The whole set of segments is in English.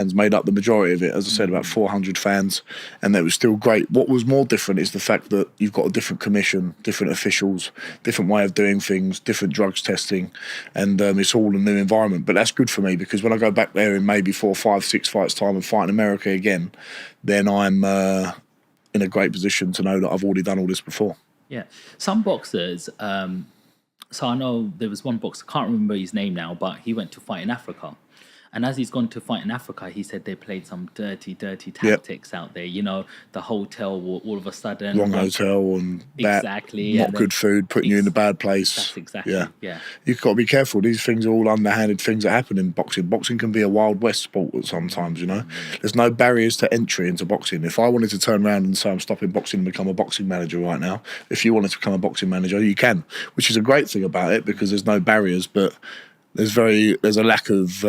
fans made up the majority of it. As I said, about 400 fans, and that was still great. What was more different is the fact that you've got a different commission, different officials, different way of doing things, different drugs testing, and it's all a new environment. But that's good for me, because when I go back there in maybe 4, 5, 6 fights time and fight in America again, then I'm in a great position to know that I've already done all this before. Yeah. Some boxers, so I know there was one boxer, I can't remember his name now, but he went to fight in Africa. And as he's gone to fight in Africa, he said they played some dirty tactics out there. You know, the hotel will all of a sudden... Wrong hotel and exactly, not good food, putting you in a bad place. That's exactly, yeah. You've got to be careful. These things are all underhanded things that happen in boxing. Boxing can be a Wild West sport sometimes, you know. There's no barriers to entry into boxing. If I wanted to turn around and say I'm stopping boxing and become a boxing manager right now, if you wanted to become a boxing manager, you can, which is a great thing about it, because there's no barriers, but... There's a lack of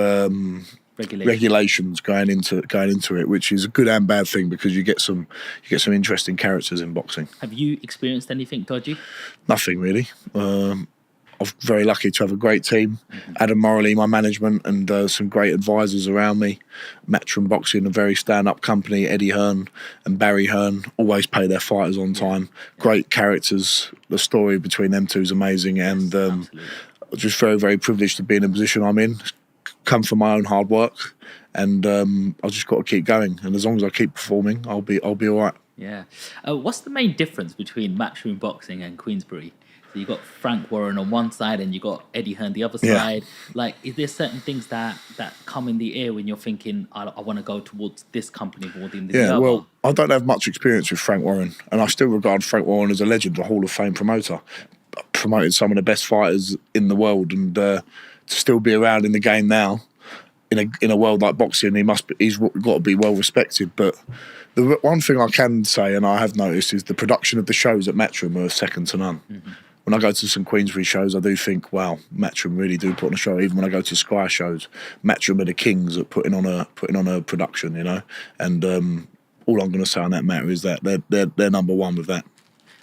regulations going into it, which is a good and bad thing, because you get some interesting characters in boxing. Have you experienced anything dodgy? Nothing really. I'm very lucky to have a great team. Adam Morley, my management, and some great advisors around me. Matchroom Boxing, a very stand-up company. Eddie Hearn and Barry Hearn always pay their fighters on time. Great characters. The story between them two is amazing, and just very, very privileged to be in the position I'm in. Come from my own hard work, and I've just got to keep going. And as long as I keep performing, I'll be all right. Yeah. What's the main difference between Matchroom Boxing and Queensbury? So you got Frank Warren on one side, and you got Eddie Hearn the other side. Like, is there certain things that come in the air when you're thinking, I want to go towards this company more than the other? Well, I don't have much experience with Frank Warren, and I still regard Frank Warren as a legend, a Hall of Fame promoter. Promoted some of the best fighters in the world, and to still be around in the game now, in a world like boxing, he's got to be well respected. But the one thing I can say, and I have noticed, is the production of the shows at Matchroom are second to none. When I go to some Queensbury shows, I do think, wow, Matchroom really do put on a show. Even when I go to Sky shows, Matchroom are the kings at putting on a production, you know. And all I'm going to say on that matter is that they're number one with that.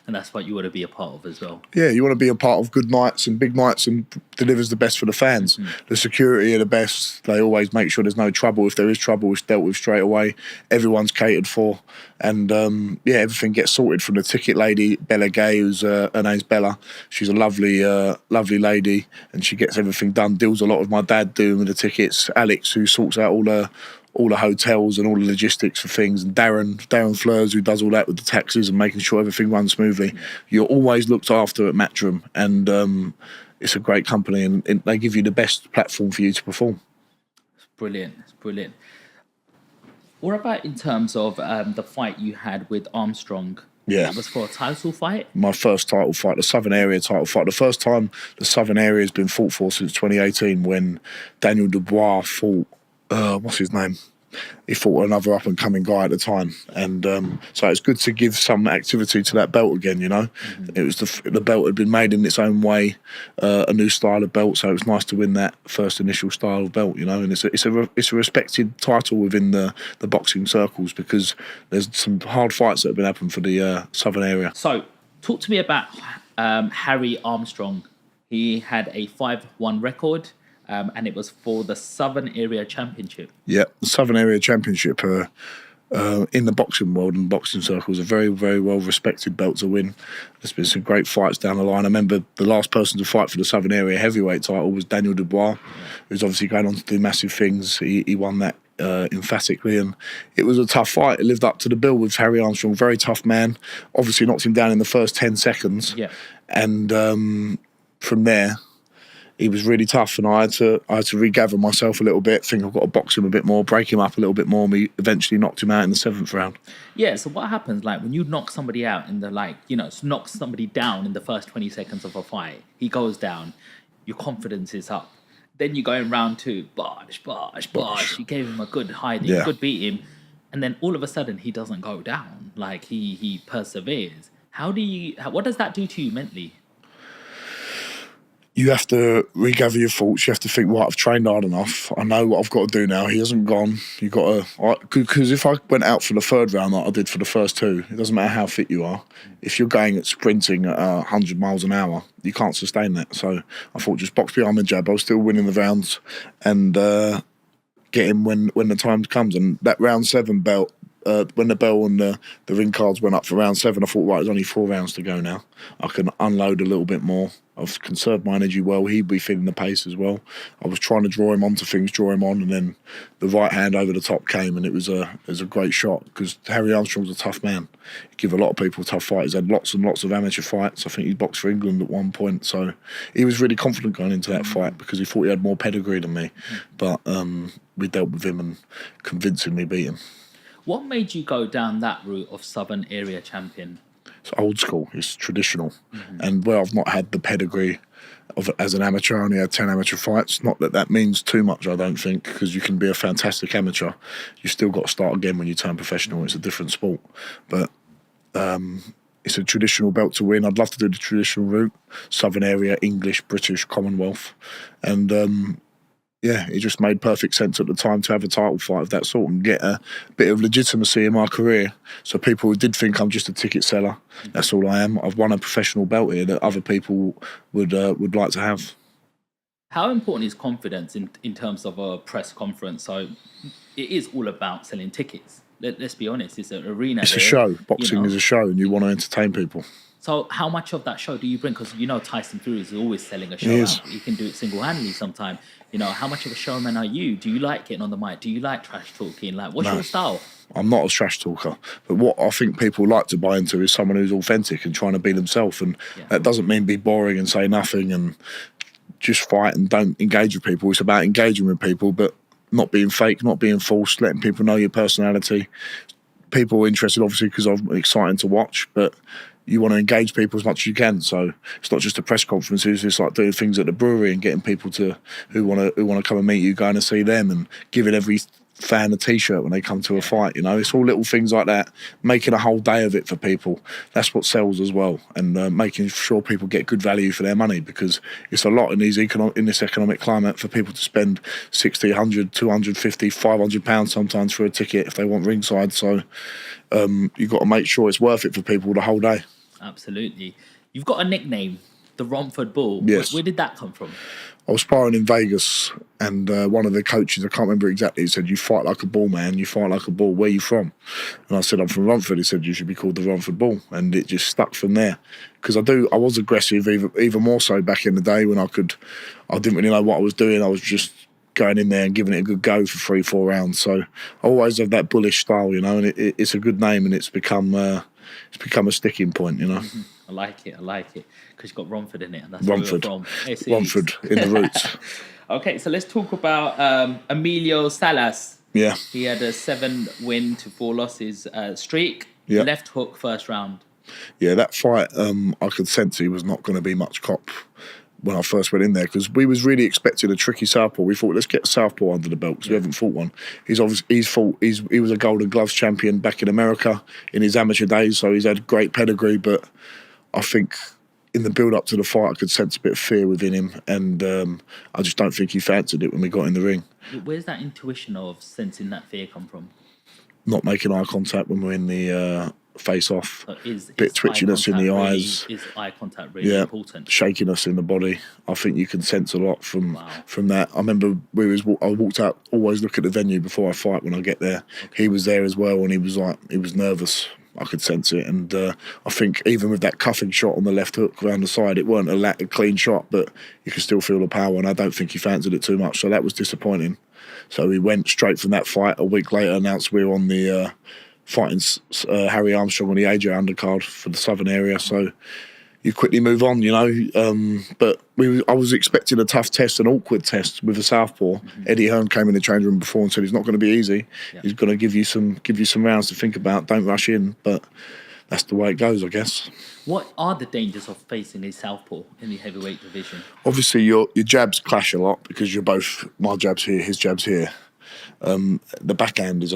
And that's what you want to be a part of as well. Yeah, you want to be a part of good nights and big nights, and delivers the best for the fans. The security are the best. They always make sure there's no trouble. If there is trouble, it's dealt with straight away. Everyone's catered for. And, everything gets sorted, from the ticket lady, Bella Gay, who's her name's Bella. She's a lovely lady, and she gets everything done, deals a lot with my dad doing with the tickets. Alex, who sorts out all the hotels and all the logistics for things, and Darren Fleurs, who does all that with the taxis and making sure everything runs smoothly. You're always looked after at Matchroom, and it's a great company, and they give you the best platform for you to perform. It's brilliant. What about in terms of the fight you had with Armstrong? Yeah. That was for a title fight? My first title fight, the Southern Area title fight. The first time the Southern Area has been fought for since 2018, when Daniel Dubois fought, what's his name? He fought another up-and-coming guy at the time. And so it's good to give some activity to that belt again, you know. It was the belt had been made in its own way, a new style of belt, so it was nice to win that first initial style of belt, you know. And it's a respected title within the boxing circles, because there's some hard fights that have been happening for the Southern Area. So talk to me about Harry Armstrong. He had a 5-1 record. And it was for the Southern Area Championship. Yeah, the Southern Area Championship in the boxing world and boxing circles, a very, very well-respected belt to win. There's been some great fights down the line. I remember the last person to fight for the Southern Area heavyweight title was Daniel Dubois, who's obviously going on to do massive things. He won that emphatically, and it was a tough fight. It lived up to the bill with Harry Armstrong, very tough man. Obviously knocked him down in the first 10 seconds. Yeah. And from there, he was really tough, and I had to regather myself a little bit, think I've got to box him a bit more, break him up a little bit more, and we eventually knocked him out in the 7th round. Yeah, so what happens, like, when you knock somebody out in the, knock somebody down in the first 20 seconds of a fight, he goes down, your confidence is up. Then you go in round 2, bosh. You gave him a good hiding, good beat him, and then all of a sudden he doesn't go down. Like, he perseveres. What does that do to you mentally? You have to regather your thoughts. You have to think, right, I've trained hard enough. I know what I've got to do now. He hasn't gone. You got to, because if I went out for the 3rd round like I did for the first 2, it doesn't matter how fit you are. If you're going at sprinting at 100 miles an hour, you can't sustain that. So I thought, just box behind the jab. I was still winning the rounds, and get him when the time comes. And that round 7 belt, when the bell and the ring cards went up for round 7, I thought, right, there's only 4 rounds to go now. I can unload a little bit more. I've conserved my energy well. He'd be feeling the pace as well. I was trying to draw him onto things, draw him on, and then the right hand over the top came, and it was a great shot because Harry Armstrong's a tough man. He give a lot of people a tough fight. He's had lots and lots of amateur fights. I think he boxed for England at one point, so he was really confident going into that fight because he thought he had more pedigree than me. But we dealt with him and convincingly beat him. What made you go down that route of Southern Area Champion? It's old school, it's traditional. And where I've not had the pedigree of as an amateur, I only had 10 amateur fights. Not that that means too much, I don't think, because you can be a fantastic amateur. You still got to start again when you turn professional. It's a different sport. But it's a traditional belt to win. I'd love to do the traditional route, Southern Area, English, British, Commonwealth. And yeah, it just made perfect sense at the time to have a title fight of that sort and get a bit of legitimacy in my career. So people who did think I'm just a ticket seller, that's all I am. I've won a professional belt here that other people would like to have. How important is confidence in terms of a press conference? So it is all about selling tickets. Let's be honest, it's an arena. It's a show. Boxing is a show, and you want to entertain people. So how much of that show do you bring? Because Tyson Fury is always selling a show out. He can do it single-handedly sometimes. How much of a showman are you? Do you like getting on the mic? Do you like trash talking? Like, what's your style? I'm not a trash talker, but what I think people like to buy into is someone who's authentic and trying to be themselves, and that doesn't mean be boring and say nothing and just fight and don't engage with people. It's about engaging with people, but not being fake, not being false, letting people know your personality. People are interested, obviously, because I'm exciting to watch, but you want to engage people as much as you can. So it's not just the press conferences, it's like doing things at the brewery and getting people to who want to come and meet you, going to see them, and giving every fan a t-shirt when they come to a fight. It's all little things like that, making a whole day of it for people. That's what sells as well, and making sure people get good value for their money, because it's a lot in this economic climate for people to spend 60, 100, 250, 500 pounds sometimes for a ticket if they want ringside. So you've got to make sure it's worth it for people the whole day. Absolutely. You've got a nickname, the Romford Bull. Yes. Where did that come from? I was sparring in Vegas, and one of the coaches, I can't remember exactly, he said, "You fight like a bull, man. You fight like a bull. Where are you from?" And I said, "I'm from Romford." He said, "You should be called the Romford Bull." And it just stuck from there. Because I was aggressive, even more so back in the day when I didn't really know what I was doing. I was just going in there and giving it a good go for 3-4 rounds. So I always have that bullish style, and it's a good name, and it's become a sticking point, I like it, because you've got Romford in it, and that's Romford. where you're from. Romford, in the roots. Okay, so let's talk about Emilio Salas. Yeah. He had a 7-win to 4 losses streak. Yeah. Left hook first round. Yeah, that fight, I could sense he was not going to be much cop when I first went in there, because we was really expecting a tricky southpaw. We thought, let's get a southpaw under the belt, because we haven't fought one. He was a Golden Gloves champion back in America in his amateur days, so he's had great pedigree. But I think in the build up to the fight, I could sense a bit of fear within him, and I just don't think he fancied it when we got in the ring. Where's that intuition of sensing that fear come from? Not making eye contact when we're in the face off, So bit twitchiness in the eyes. Is eye contact really important? Shakiness in the body. I think you can sense a lot from that. I remember I walked out, always look at the venue before I fight when I get there. Okay. He was there as well, and he was nervous. I could sense it, and I think even with that cuffing shot on the left hook around the side, it weren't a clean shot, but you could still feel the power, and I don't think he fancied it too much, so that was disappointing. So he went straight from that fight. A week later, announced we were on the fighting Harry Armstrong on the AJ undercard for the Southern Area. So you quickly move on, But I was expecting a tough test, an awkward test with a southpaw. Mm-hmm. Eddie Hearn came in the change room before and said he's not going to be easy. Yeah. He's going to give you some rounds to think about. Don't rush in, but that's the way it goes, I guess. What are the dangers of facing a southpaw in the heavyweight division? Obviously, your jabs clash a lot because you're both, my jab's here, his jab's here. The backhand is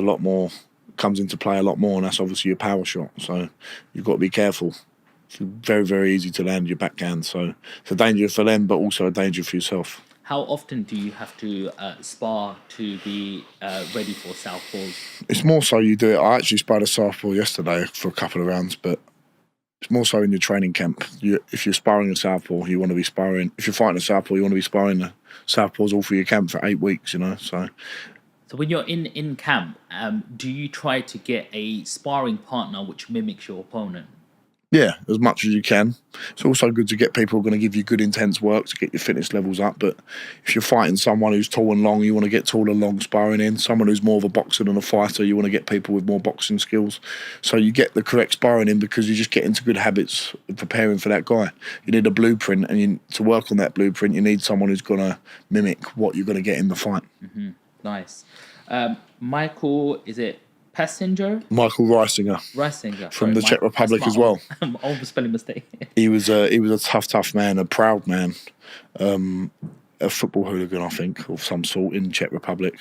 comes into play a lot more, and that's obviously your power shot. So you've got to be careful. It's very, very easy to land your backhand. So it's a danger for them, but also a danger for yourself. How often do you have to spar to be ready for southpaws? It's more so you do it. I actually sparred a southpaw yesterday for a couple of rounds, but it's more so in your training camp. If you're sparring a southpaw, you want to be sparring. If you're fighting a southpaw, you want to be sparring the southpaws all for your camp for 8 weeks, So So when you're in camp, do you try to get a sparring partner which mimics your opponent? Yeah, as much as you can. It's also good to get people who are going to give you good intense work to get your fitness levels up. But if you're fighting someone who's tall and long, you want to get tall and long sparring in. Someone who's more of a boxer than a fighter, you want to get people with more boxing skills. So you get the correct sparring in because you just get into good habits of preparing for that guy. You need a blueprint, and to work on that blueprint, you need someone who's going to mimic what you're going to get in the fight. Nice. Michael, is it Passenger? Michael Reisinger From the Czech Republic as well. Own spelling mistake. He was a tough man, a proud man, a football hooligan, I think, of some sort in Czech Republic.